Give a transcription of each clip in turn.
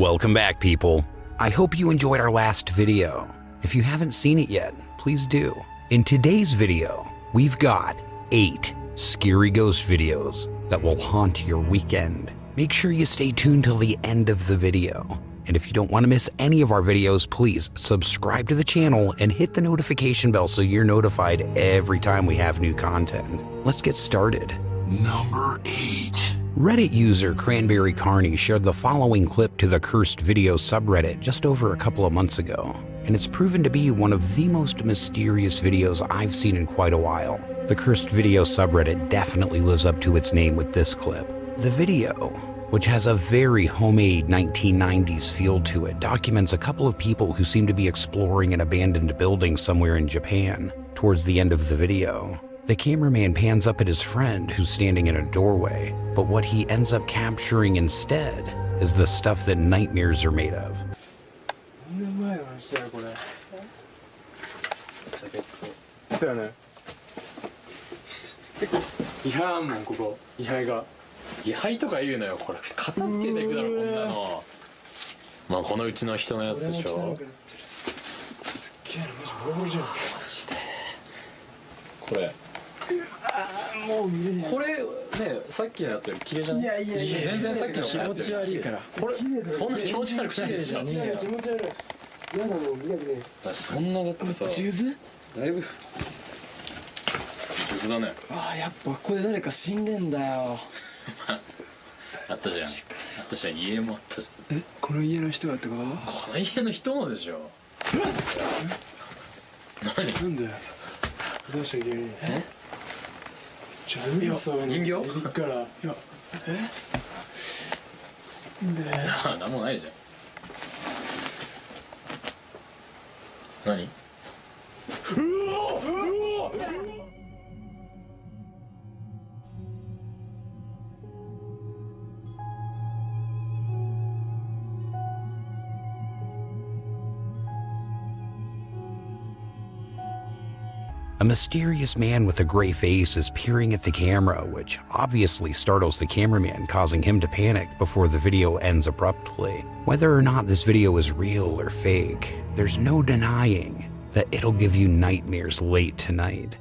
Welcome back, people. I hope you enjoyed our last video. If you haven't seen it yet, please do. In today's video, we've got 8 scary ghost videos that will haunt your weekend. Make sure you stay tuned till the end of the video. And if you don't want to miss any of our videos, please subscribe to the channel and hit the notification bell so you're notified every time we have new content. Let's get started. Number 8. Reddit user Cranberry Carney shared the following clip to the Cursed Video subreddit just over a couple of months ago, and it's proven to be one of the most mysterious videos I've seen in quite a while. The Cursed Video subreddit definitely lives up to its name with this clip. The video, which has a very homemade 1990s feel to it, documents a couple of people who seem to be exploring an abandoned building somewhere in Japan. Towards the end of the video, the cameraman pans up at his friend who's standing in a doorway, but what he ends up capturing instead is the stuff that nightmares are made of.これね、さっきのやつより綺麗じゃない？いやいやいや、全然さっきの気持ち悪いから。これそんな気持ち悪くないでしょ。気持ち悪い。嫌なもん見たくねえ。そんなだってさ。数珠？だいぶ数珠だね。ああ、やっぱここで誰か死んでんだよ。あったじゃん。あったじゃん。家もあったじゃん。え、この家の人だってこと？この家の人のでしょ。何？なんで？どうした急に？え？人形？から。いや、で。なんもないじゃん。何？A mysterious man with a gray face is peering at the camera, which obviously startles the cameraman, causing him to panic before the video ends abruptly. Whether or not this video is real or fake, there's no denying that it'll give you nightmares late tonight.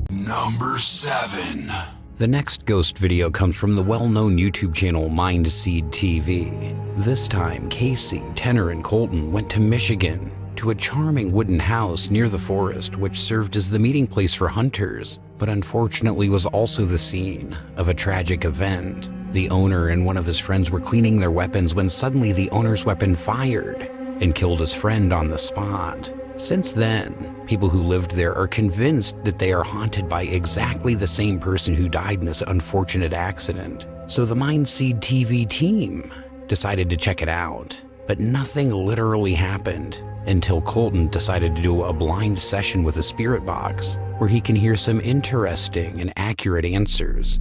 Number 7. The next ghost video comes from the well-known YouTube channel Mindseed TV. This time, Casey, Tenor, and Colton went to Michigan to a charming wooden house near the forest which served as the meeting place for hunters, but unfortunately was also the scene of a tragic event. The owner and one of his friends were cleaning their weapons when suddenly the owner's weapon fired and killed his friend on the spot. Since then, people who lived there are convinced that they are haunted by exactly the same person who died in this unfortunate accident. So the Mindseed TV team decided to check it out, but nothing literally happened until Colton decided to do a blind session with a spirit box where he can hear some interesting and accurate answers.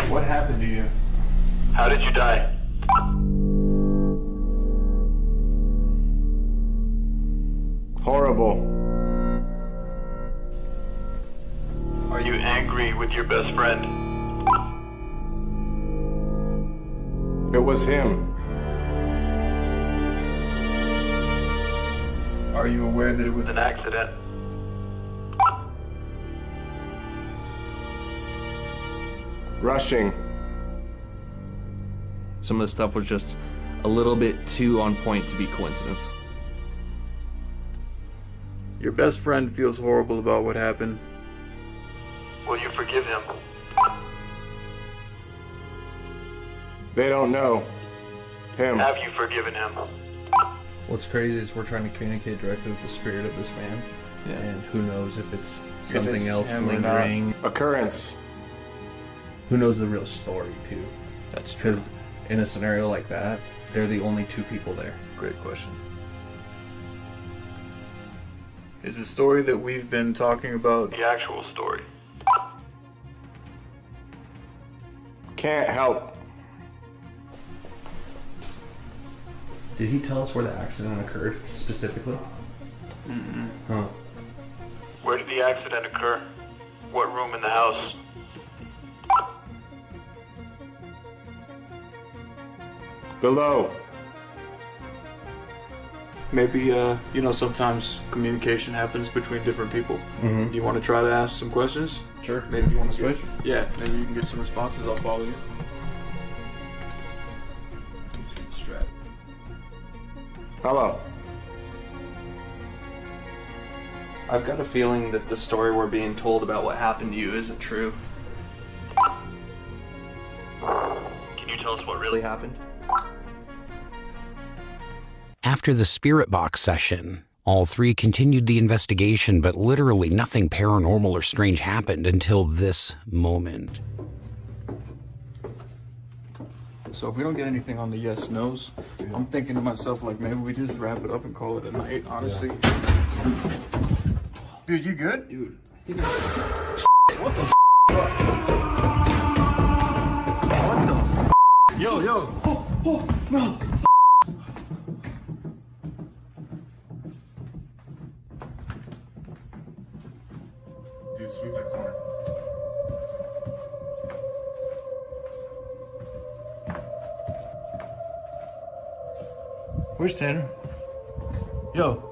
What happened to you? How did you die? Horrible. Are you angry with your best friend? It was him. Are you aware that it was An accident. rushing? Some of the stuff was just a little bit too on point to be coincidence. Your best friend feels horrible about what happened. Will you forgive him? They don't know. Him. Have you forgiven him? What's crazy is we're trying to communicate directly with the spirit of this man. Yeah. And who knows if it's something it's else him or not. lingering. Occurrence. Who knows the real story, too? That's true. Because in a scenario like that, they're the only 2 people there. Great question. Is the story that we've been talking about The actual story. Can't help. Did he tell us where the accident occurred, specifically? Huh. Where did the accident occur? What room in the house? Below. Maybe, you know, sometimes communication happens between different people. Do you want to try to ask some questions? Sure. Maybe you want to switch? Yeah, maybe you can get some responses. I'll follow you. Strap. Hello. I've got a feeling that the story we're being told about what happened to you isn't true. Can you tell us what really happened? After the spirit box session, all three continued the investigation, but literally nothing paranormal or strange happened until this moment. So if we don't get anything on the yes nos, I'm thinking to myself, like, maybe we just wrap it up and call it a night, honestly. Dude, you good? Dude. What the f? What the f? Yo, yo. Oh, no. Dude, sweep that corner. Where's Tanner? Yo.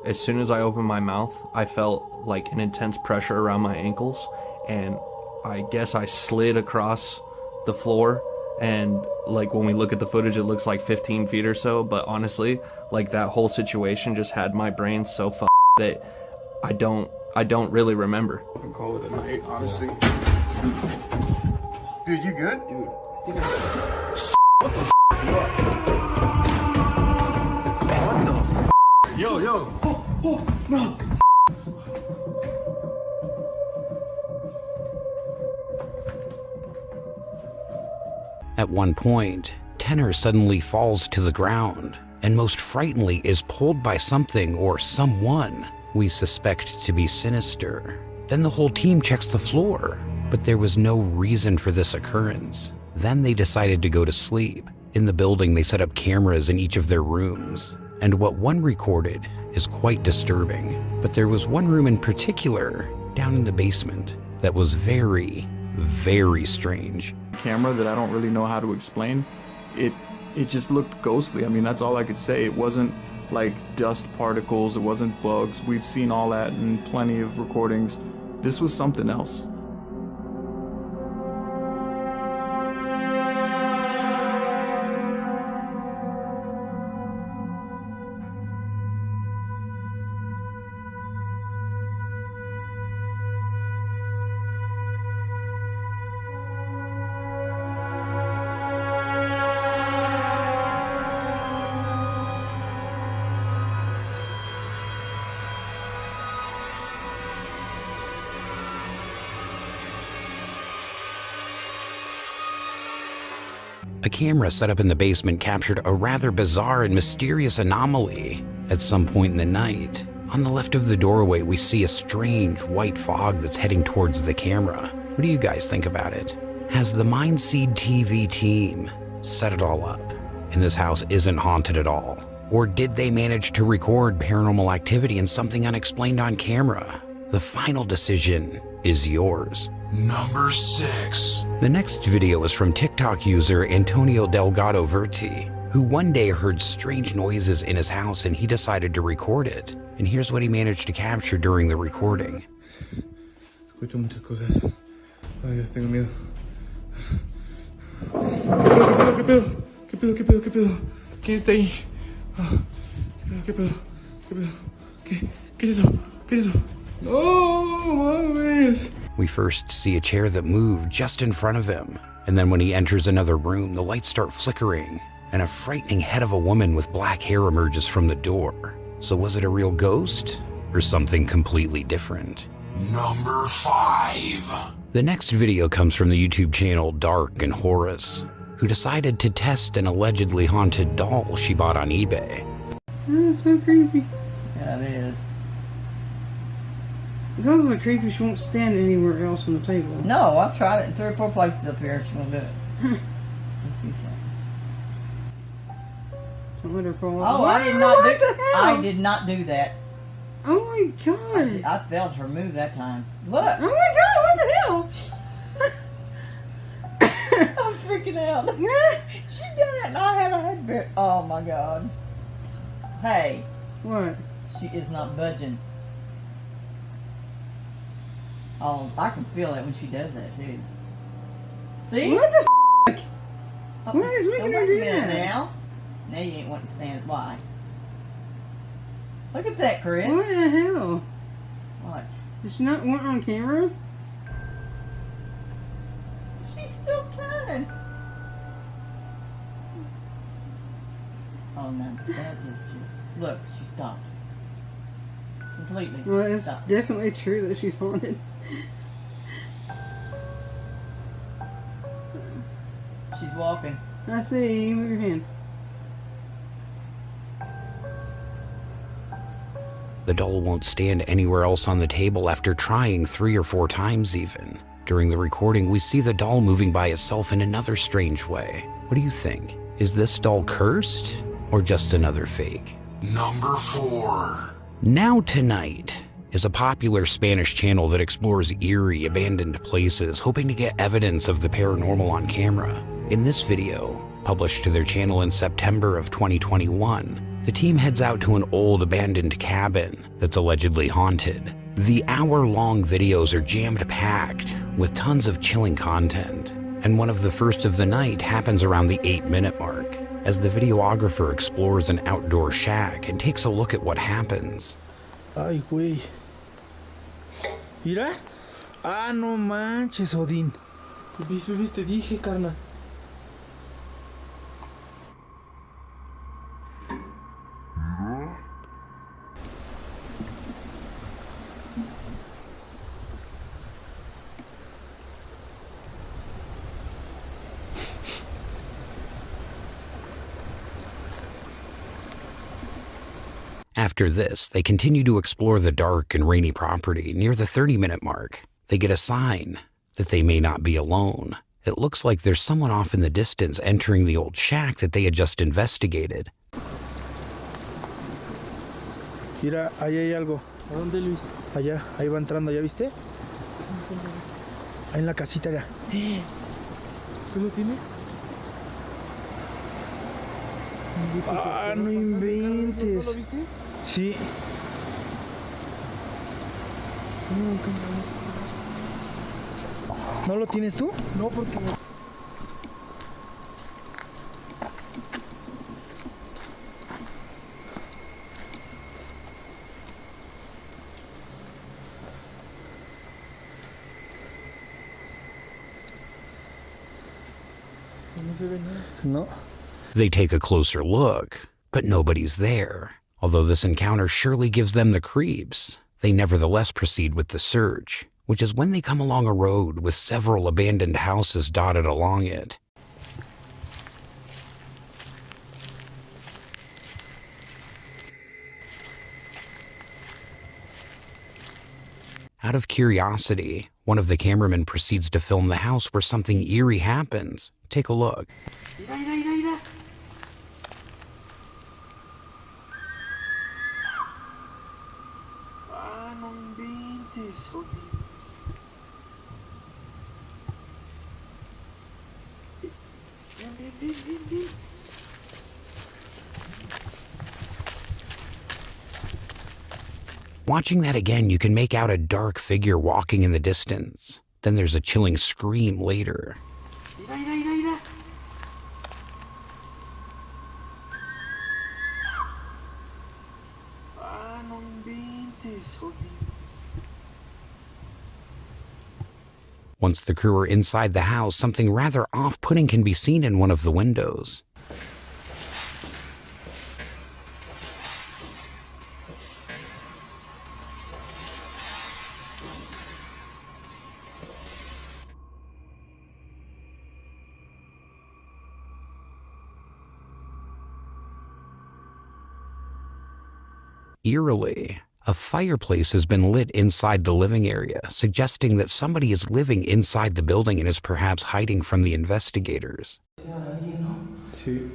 As soon as I opened my mouth, I felt like an intense pressure around my ankles, and I guess I slid across the floor, and like when we look at the footage, it looks like 15 feet or so, but honestly, like that whole situation just had my brain so f***ed that I don't really remember. I can call it a night, honestly. Dude, you good? Dude. What the f? What the f? Yo, yo. Oh, no. At one point, Tenor suddenly falls to the ground, and most frighteningly is pulled by something or someone we suspect to be sinister. Then the whole team checks the floor, but there was no reason for this occurrence. Then they decided to go to sleep. In the building, they set up cameras in each of their rooms, and what one recorded is quite disturbing. But there was one room in particular, down in the basement, that was very, very strange. Camera that I don't really know how to explain. It just looked ghostly. I mean, that's all I could say. It wasn't like dust particles, it wasn't bugs. We've seen all that in plenty of recordings. This was something else. A camera set up in the basement captured a rather bizarre and mysterious anomaly. At some point in the night, on the left of the doorway, we see a strange white fog that's heading towards the camera. What do you guys think about it? Has the Mindseed TV team set it all up, and this house isn't haunted at all? Or did they manage to record paranormal activity and something unexplained on camera? The final decision is yours. Number 6. The next video is from TikTok user Antonio Delgado Verti, who one day heard strange noises in his house and he decided to record it. And here's what he managed to capture during the recording. Escucho muchas cosas. Ay, Dios, tengo miedo. ¿Qué pedo? ¿Qué pedo? ¿Qué pedo? ¿Qué pedo? ¿Quién está ahí? ¿Qué pedo? ¿Qué pedo? ¿Qué es eso? ¿Qué es eso? No mames. We first see a chair that moved just in front of him, and then when he enters another room, the lights start flickering, and a frightening head of a woman with black hair emerges from the door. So was it a real ghost, or something completely different? Number 5. The next video comes from the YouTube channel Dark and Horus, who decided to test an allegedly haunted doll she bought on eBay. That's so creepy. Yeah, it is. It's also creepy she won't stand anywhere else on the table. No, I've tried it in 3 or 4 places up here. She won't do it. Let's see something. Don't let her fall off. Oh, I did not do that. Oh my god. I felt her move that time. Look. Oh my god, what the hell? I'm freaking out. She done it and I had a headband. Oh my god. Hey. What? She is not budging. Oh, I can feel it when she does that too. See? What the f***? Oh, What is making her do that? Now you ain't wanting to stand. Why? Look at that, Chris. What the hell? Watch. Does she not want on camera? She's still turning. Oh no, that is just. Look, she stopped. Completely. Well, it's stopped. definitely true that she's haunted. She's walking. I see. Move your hand. The doll won't stand anywhere else on the table after trying 3 or 4 times even. During the recording, we see the doll moving by itself in another strange way. What do you think? Is this doll cursed or just another fake? Number 4. Now Tonight is a popular Spanish channel that explores eerie, abandoned places, hoping to get evidence of the paranormal on camera. In this video, published to their channel in September of 2021, the team heads out to an old abandoned cabin that's allegedly haunted. The hour-long videos are jammed-packed with tons of chilling content, and one of the first of the night happens around the 8-minute mark, as the videographer explores an outdoor shack and takes a look at what happens. Ay, güey. Mira. Ah, no manches, Odín. ¿Ves? Te dije, carnal. After this, they continue to explore the dark and rainy property. Near the 30-minute mark, they get a sign that they may not be alone. It looks like there's someone off in the distance entering the old shack that they had just investigated. Mira, ahí hay algo. ¿A dónde, Luis? Allá, ahí va entrando, ¿ya viste? Ahí en la casita, ya. ¿Tú lo tienes? Ah, no inventes. ¿No lo viste? Sí. ¿No lo tienes tú? No, porque... No se ve nada. No. They take a closer look, but nobody's there. Although this encounter surely gives them the creeps, they nevertheless proceed with the search, which is when they come along a road with several abandoned houses dotted along it. Out of curiosity, one of the cameramen proceeds to film the house where something eerie happens. Take a look. Mira, mira, mira, mira. Ah, no inventes, Odín. Ven. Watching that again, you can make out a dark figure walking in the distance. Then there's a chilling scream later. Mira, mira, mira, mira. Ah, no inventes, Odín. Once the crew are inside the house, something rather off-putting can be seen in one of the windows. Eerily, a fireplace has been lit inside the living area, suggesting that somebody is living inside the building and is perhaps hiding from the investigators. Sí.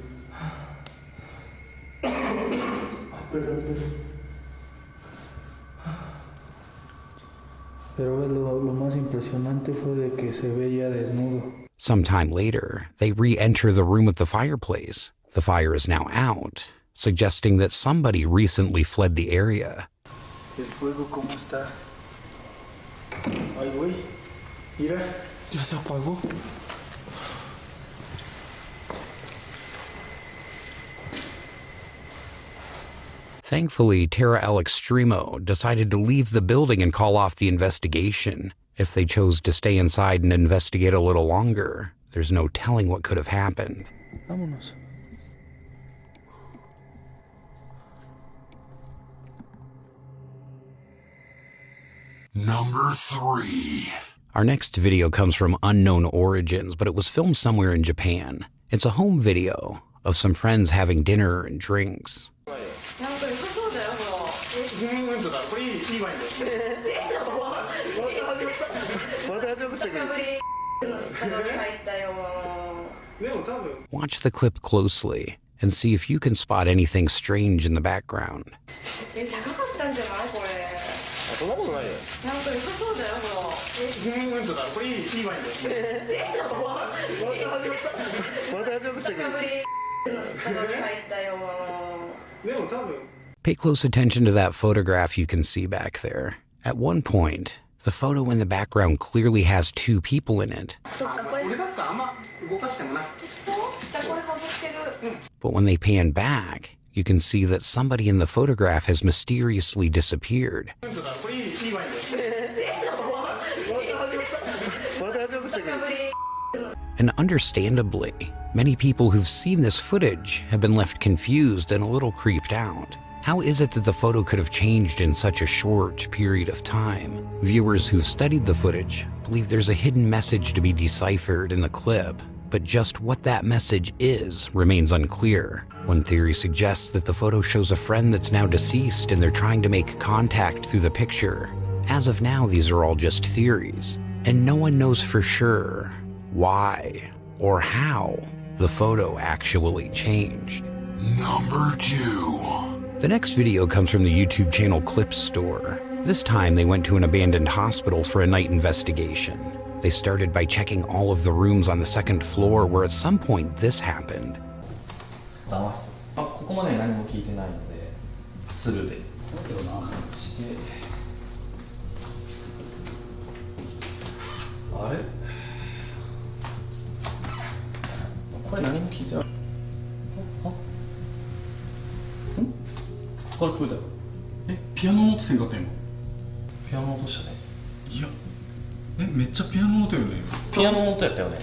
Pero lo más impresionante fue de que se veía desnudo. Sometime later, they re-enter the room with the fireplace. The fire is now out, suggesting that somebody recently fled the area. El fuego, ¿cómo está? Ay, güey. Mira, ya se apagó. Thankfully, Terra El Extremo decided to leave the building and call off the investigation. If they chose to stay inside and investigate a little longer, there's no telling what could have happened. Vámonos. Number 3. Our next video comes from unknown origins, but it was filmed somewhere in Japan. It's a home video of some friends having dinner and drinks. Watch the clip closely and see if you can spot anything strange in the background. Pay close attention to that photograph you can see back there. At one point, the photo in the background clearly has 2 people in it. But when they pan back, you can see that somebody in the photograph has mysteriously disappeared. And understandably, many people who've seen this footage have been left confused and a little creeped out. How is it that the photo could have changed in such a short period of time? Viewers who've studied the footage believe there's a hidden message to be deciphered in the clip, but just what that message is remains unclear. One theory suggests that the photo shows a friend that's now deceased and they're trying to make contact through the picture. As of now, these are all just theories, and no one knows for sure why or how the photo actually changed. Number 2. The next video comes from the YouTube channel Clip Store. This time they went to an abandoned hospital for a night investigation. They started by checking all of the rooms on the 2nd floor where at some point this happened. ここまで何も聞いてないのでスルーでしてあれこれ何も聞いてないこれ聞こえたよピアノの音せんかった今ピアノの音したねいやめっちゃピアノの音よねピアノの音やったよね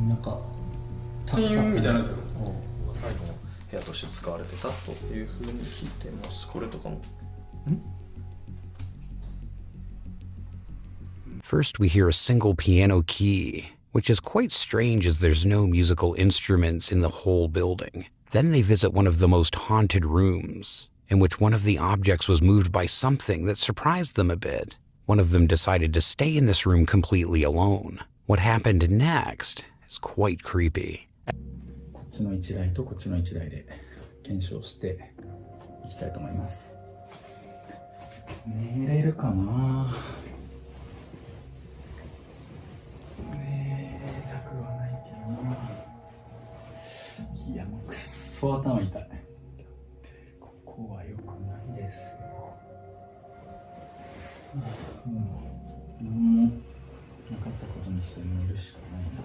なんかピーンみたいなやつよ最後の部屋として使われてたというふうに聞いてますこれとかもFirst, we hear a single piano key, which is quite strange as there's no musical instruments in the whole building. Then they visit one of the most haunted rooms, in which one of the objects was moved by something that surprised them a bit. One of them decided to stay in this room completely alone. What happened next is quite creepy. こっちの1台とこっちの1台で検証していきたいと思います。寝れるかな。寝たくはないけどな。いやもうくっそ頭痛い。だってここは良くないですよ。なかったことにして寝るしかないな。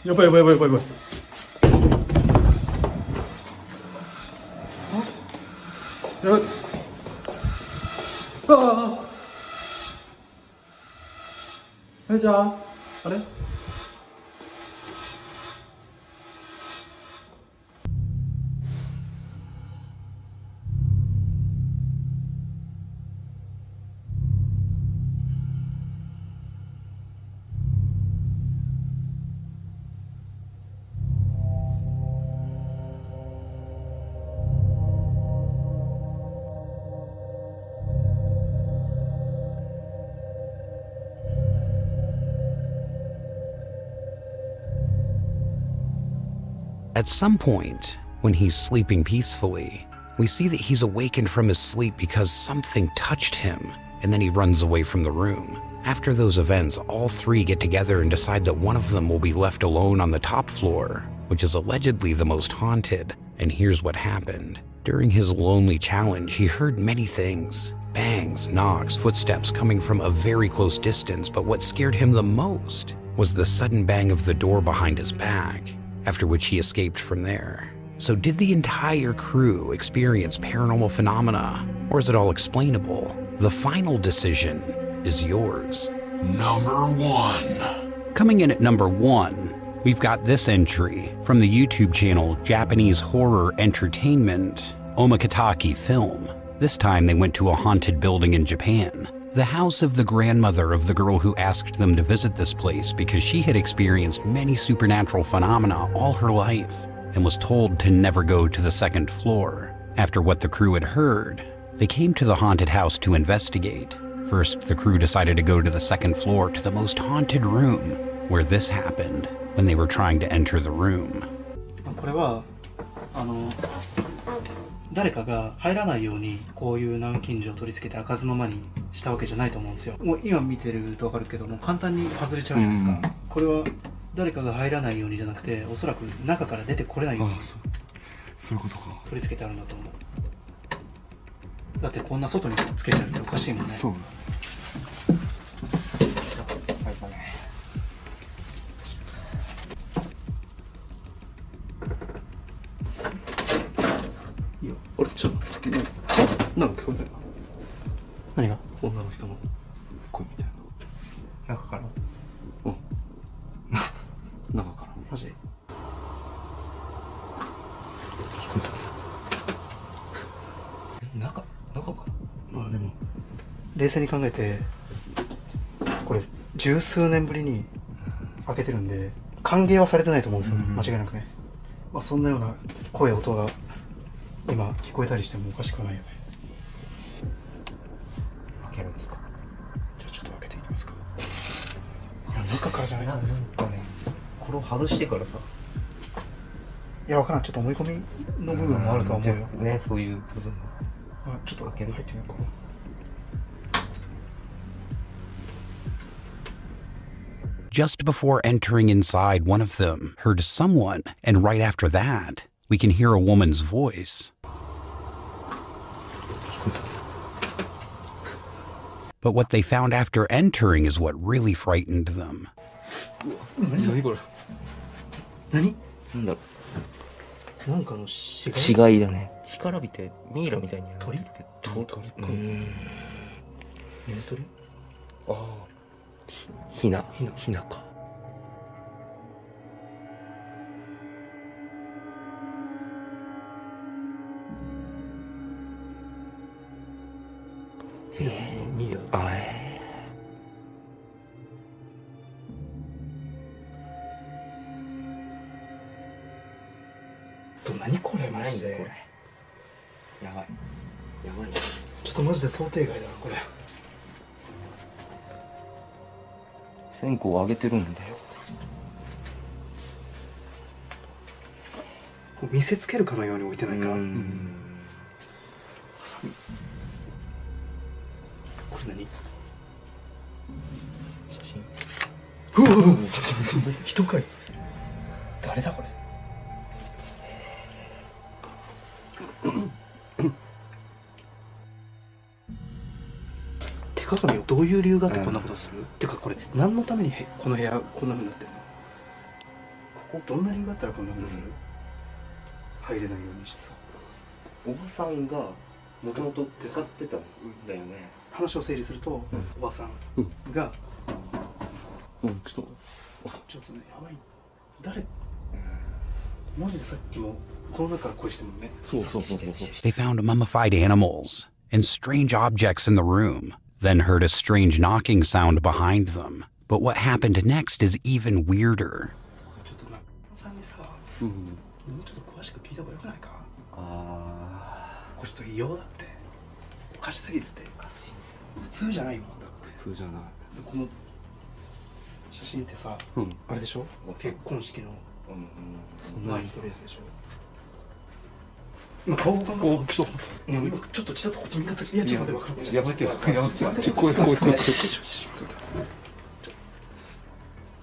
やばいやばいやばいやばいやばい。やばい。ああ。あれじゃん。あれ。At some point, when he's sleeping peacefully, we see that he's awakened from his sleep because something touched him, and then he runs away from the room. After those events, all three get together and decide that one of them will be left alone on the top floor, which is allegedly the most haunted. And here's what happened. During his lonely challenge, he heard many things. Bangs, knocks, footsteps coming from a very close distance, but what scared him the most was the sudden bang of the door behind his back, after which he escaped from there. So did the entire crew experience paranormal phenomena, or is it all explainable? The final decision is yours. Number 1. Coming in at number 1, we've got this entry from the YouTube channel Japanese Horror Entertainment Omakataki Film. This time they went to a haunted building in Japan, the house of the grandmother of the girl who asked them to visit this place because she had experienced many supernatural phenomena all her life and was told to never go to the second floor. After what the crew had heard, they came to the haunted house to investigate. First, the crew decided to go to the second floor to the most haunted room, where this happened when they were trying to enter the room. これは誰かが入らないようにこういう南京錠を取り付けて開かずの間にしたわけじゃないと思うんですよ。もう今見てると分かるけども簡単に外れちゃうじゃないですか。これは誰かが入らないようにじゃなくておそらく中から出てこれないようにそういうことか。取り付けてあるんだと思う。だってこんな外につけてあるっておかしいもんね。そうだね。いや、あれちょっとなんか聞こえたよな。何が？女の人の声みたいな。中から？うん。中から。マジ？聞こえた。中か。まあでも冷静に考えてこれ十数年ぶりに開けてるんで歓迎はされてないと思うんですよ、間違いなくね。まあそんなような声音が今聞こえたりしてもおかしくはないよね。開けるんですか？じゃあちょっと開けていきますか。いや中からじゃないかな。なんかねこれを外してからさ。いやわからん、ちょっと思い込みの部分もあるとは思うよ。ね、そういう部分も。あ、ちょっと開ける。入ってみようか。Just before entering inside, one of them heard someone, and right after that, we can hear a woman's voice. But what they found after entering is what really frightened them. 何これ？何？なんだろう。なんかの死骸だね。干からびてミイラみたいになってるけど。鳥か。鳥？ああ。ひなか。ミイラ。何これマジで。やばい。ちょっとマジで想定外だなこれ。線香を上げてるんだよ。こう見せつけるかのように置いてないか。ハサミ。これ何？写真。人かい。誰だこれ。てかとか見よう。どういう理由があってこんなことする？てかこれ何のためにこの部屋こんな風になってんの？ここどんな理由があったらこんな風にする？入れないようにしてさ。おばさんがもともと使ってたんだよね。話を整理すると、おばさんがちょっとね、やばい。誰？マジでさっきもこの中から声してるもんね。そうそうそうそう。 They found mummified animals and strange objects in the room, then heard a strange knocking sound behind them. But what happened next is even weirder. ちょっとな、さんにさ、もうちょっと詳しく聞いた方がよくないか？これちょっと異様だって。おかしすぎるって。普通じゃないもん。普通じゃない。この写真ってさ、あれでしょ？結婚式の前に撮るやつでしょ？今顔が今ちょっとちらっとこっち見方、いやちょっと待って、やめてよ、やめてよ、こうちょっ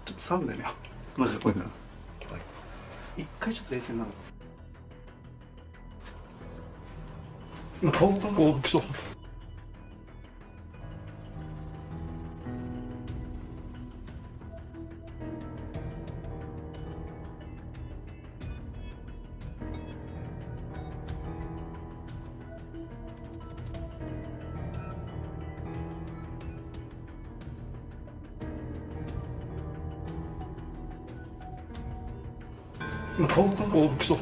とサーブだよね、マジで怖いから一回ちょっと冷静になる。今顔が来そう。今顔が来そう。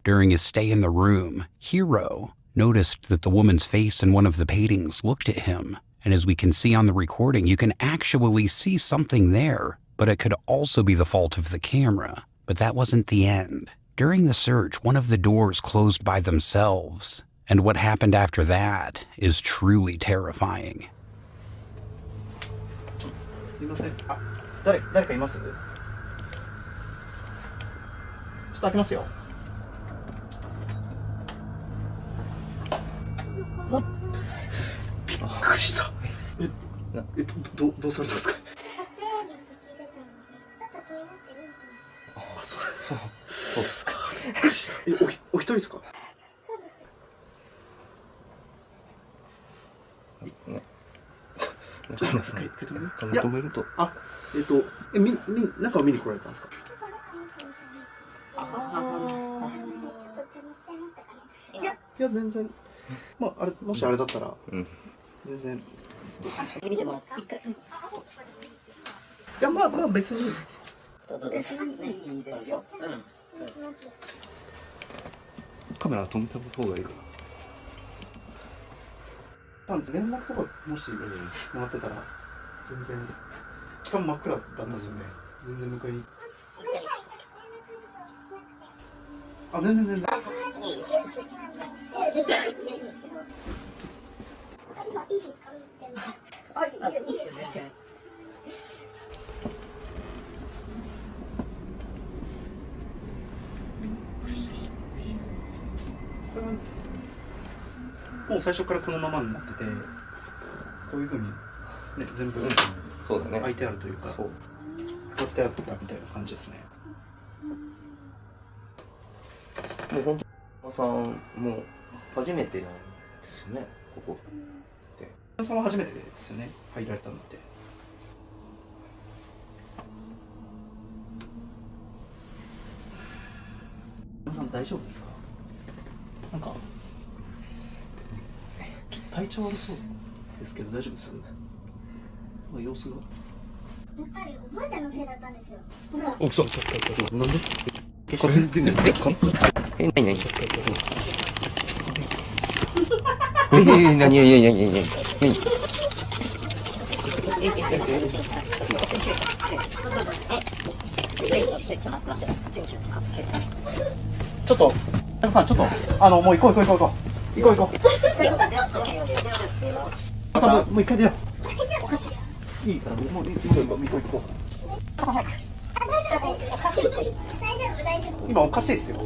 During his stay in the room, Hero noticed that the woman's face in one of the paintings looked at him. And as we can see on the recording, you can actually see something there, but it could also be the fault of the camera. But that wasn't the end. During the search, one of the doors closed by themselves. And what happened after that is truly terrifying. すいません。あ、誰かいます？ちょっと開けますよ。びっくりした。どうされたんですか？そうですか。びっくりした。お一人ですか？ちょっと一回止めると。あ、中を見に来られたんですか？いや全然。まああれもしあれだったら全然。見てもらっていやまあ別に。別にいいですよ。カメラ止めた方がいいかな。連絡とかもしもらってたら全然。しかも真っ暗だったんですよね。全然迎えに。あ、全然。もう最初からこのままになってて、こういう風にね全部そうだね。開いてあるというか、使ってあったみたいな感じですね。もう本当おばさんもう初めてなんですよね、ここって。おばさんは初めてですよね、入られたのって。おばさん大丈夫ですか？なんかちょっと体調悪そうですけど大丈夫です？様子が。やっぱりおばあちゃんのせいだったんですよ。お、そうなんで？ちょっと、タカさん、ちょっと、もう行こう。さん、もう一回出よう。いい、もう行こう。今おかしいですよ。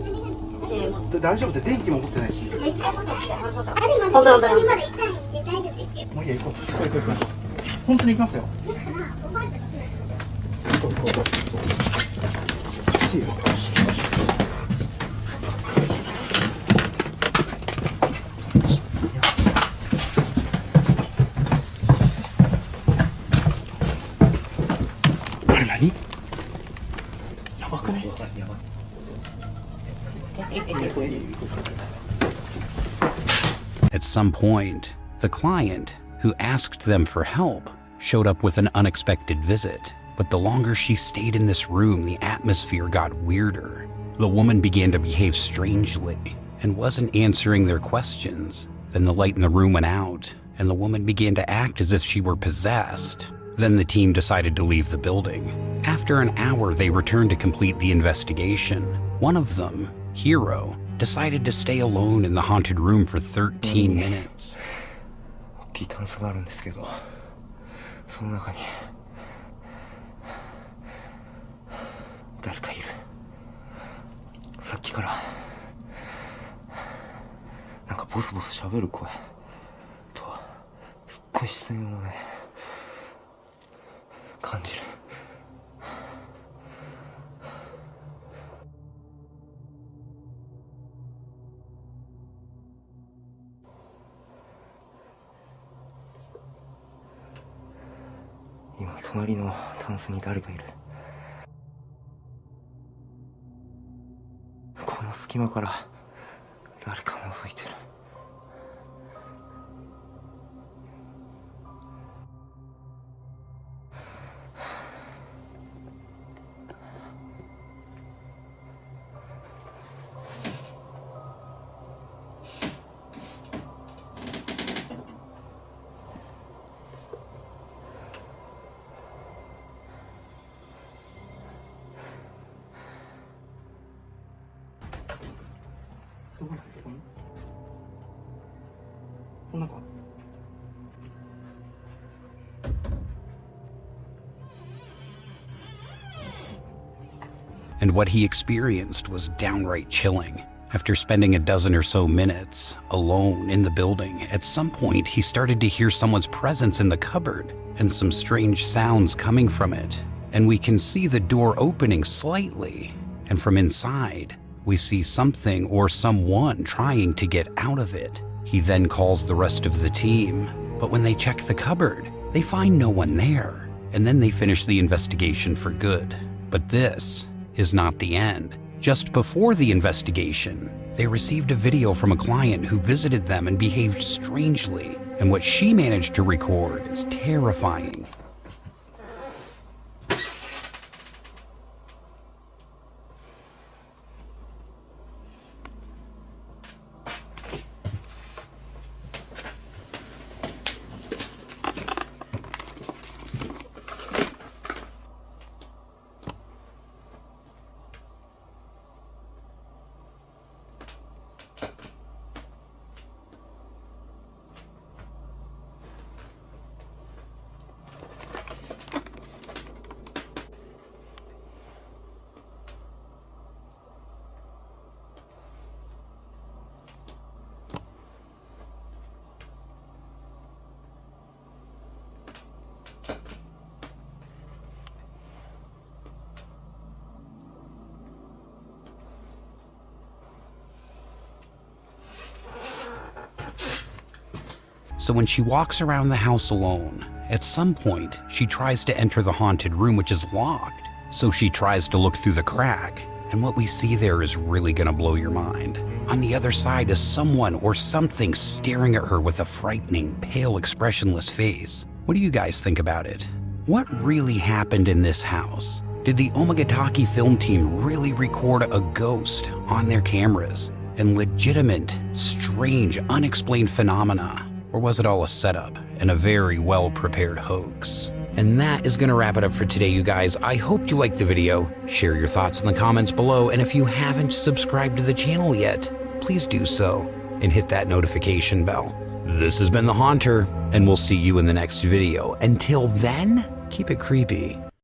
大丈夫って電気も持ってないし。一回外に出ましょう。あ、でも本当にまだ痛いんで大丈夫ですよ。もういいや、行こう。行こう。本当に行きますよ。だからおばあちゃんが行こう。シール。あれ何？やばくね？やばい。At some point, the client, who asked them for help, showed up with an unexpected visit. But the longer she stayed in this room, the atmosphere got weirder. The woman began to behave strangely and wasn't answering their questions. Then the light in the room went out, and the woman began to act as if she were possessed. Then the team decided to leave the building. After an hour, they returned to complete the investigation. One of them, Hero, decided to stay alone in the haunted room for 13 minutes. 大きいタンスがあるんですけど、その中に誰かいる。さっきからなんかボソボソ喋る声とすっごい視線をね感じる。今隣のタンスに誰かいる。この隙間から誰か覗いてる。どこだっけこの中。And what he experienced was downright chilling. After spending a dozen or so minutes alone in the building, at some point he started to hear someone's presence in the cupboard and some strange sounds coming from it. And we can see the door opening slightly, and from inside, we see something or someone trying to get out of it. He then calls the rest of the team, but when they check the cupboard, they find no one there, and then they finish the investigation for good. But this is not the end. Just before the investigation, they received a video from a client who visited them and behaved strangely, and what she managed to record is terrifying. So when she walks around the house alone, at some point, she tries to enter the haunted room, which is locked. So she tries to look through the crack, and what we see there is really gonna blow your mind. On the other side is someone or something staring at her with a frightening, pale, expressionless face. What do you guys think about it? What really happened in this house? Did the Omagataki film team really record a ghost on their cameras and legitimate, strange, unexplained phenomena? Or was it all a setup and a very well-prepared hoax? And that is gonna wrap it up for today, you guys. I hope you liked the video. Share your thoughts in the comments below, and if you haven't subscribed to the channel yet, please do so and hit that notification bell. This has been The Haunter, and we'll see you in the next video. Until then, keep it creepy.